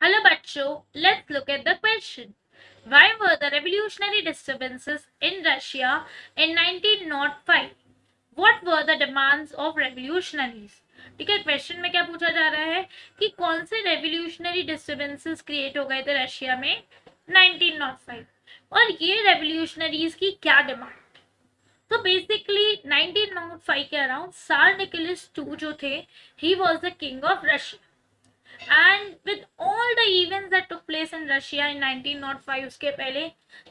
Hello बच्चों, let's look at the question. Why were the revolutionary disturbances in Russia in 1905? What were the demands of revolutionaries? ठीक है, question में क्या पूछा जा रहा है कि कौन से रेवोल्यूशनरी डिस्टर्बेंसेस क्रिएट हो गए थे रशिया में 1905 और ये रेवोल्यूशनरीज की क्या डिमांड। तो बेसिकली 1905 के अराउंड सार निकोलस टू जो थे, he was the king of Russia. And with all the events that took place in Russia in 1905, उसके पहले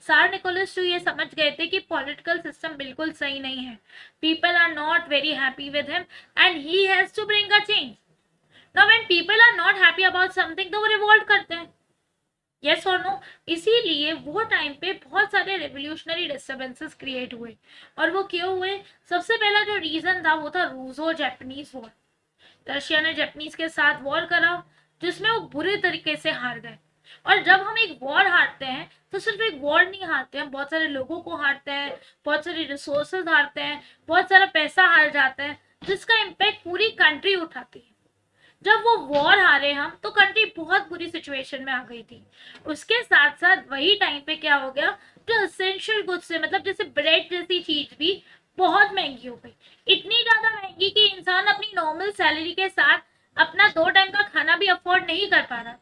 सार निकोलस टू ये समझ गए थे कि पॉलिटिकल सिस्टम बिल्कुल सही नहीं है, people are not very happy with him and he has to bring a change. Now when people are not happy about something तो वो रिवोल्ट करते हैं, यस और नो। इसीलिए वो टाइम पे बहुत सारे रेवोल्यूशनरी डिस्टर्बेंसेस क्रिएट हुए। और वो क्यों हुए? सबसे पहला जो रीजन था वो था रूसो जापानीज वॉर। रशिया ने जापानीज के साथ वॉर करा जिसमें वो बुरे तरीके से हार गए। और जब हम एक वॉर हारते हैं तो सिर्फ एक वॉर नहीं हारते हैं, बहुत सारे लोगों को हारते हैं, बहुत सारे रिसोर्सेज हारते हैं, बहुत सारा पैसा हार जाता है, जिसका इम्पैक्ट पूरी कंट्री उठाती है। जब वो वॉर हारे हम तो कंट्री बहुत बुरी सिचुएशन में आ गई थी। उसके साथ साथ वही टाइम पे क्या हो गया, जो एसेंशियल गुड्स से मतलब जैसे ब्रेड जैसी चीज भी बहुत महंगी हो गई, इतनी ज्यादा महंगी कि इंसान अपनी नॉर्मल सैलरी के साथ अपना 2 टाइम का खाना भी अफोर्ड नहीं कर पा रहा।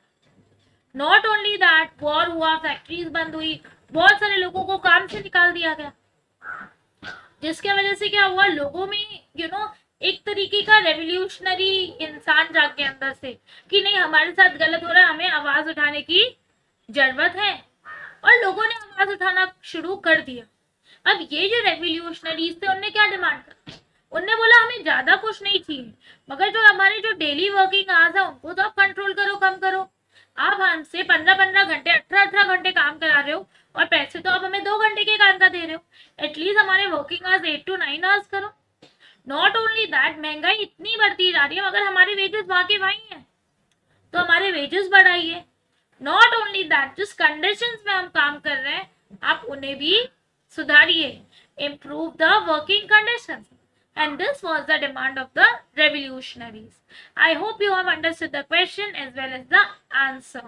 नॉट ओनली दैट, वॉर हुआ, फैक्ट्रीज बंद हुई, बहुत सारे लोगों को काम से निकाल दिया गया, जिसके वजह से क्या हुआ, लोगों में एक तरीके का रेवोल्यूशनरी इंसान जाग के अंदर से कि नहीं हमारे साथ गलत हो रहा है, हमें आवाज उठाने की जरूरत है। और लोगों ने आवाज उठाना शुरू कर दिया। अब ये जो रेवोल्यूशनरीज थे उनने क्या डिमांड करा? उनने बोला हमें ज्यादा कुछ नहीं चाहिए, मगर जो हमारे जो डेली वर्किंग आवर्स है उनको तो आप कंट्रोल करो, कम करो। आप हमसे 15-15 घंटे, 18-18 घंटे काम करा रहे हो और पैसे तो आप हमें 2 घंटे के काम का दे रहे हो। एटलीस्ट हमारे वर्किंग आवर्स 8 to 9 आवर्स करो। नॉट ओनली दैट, महंगाई इतनी बढ़ती जा रही है मगर हमारे वेजेस वहां के वही है, तो हमारे वेजेस बढ़ाइए। नॉट ओनली दैट, जिस कंडीशंस में हम काम कर रहे हैं आप उन्हें भी सुधारिए, improve the working conditions. And this was the demand of the revolutionaries. I hope you have understood the question as well as the answer.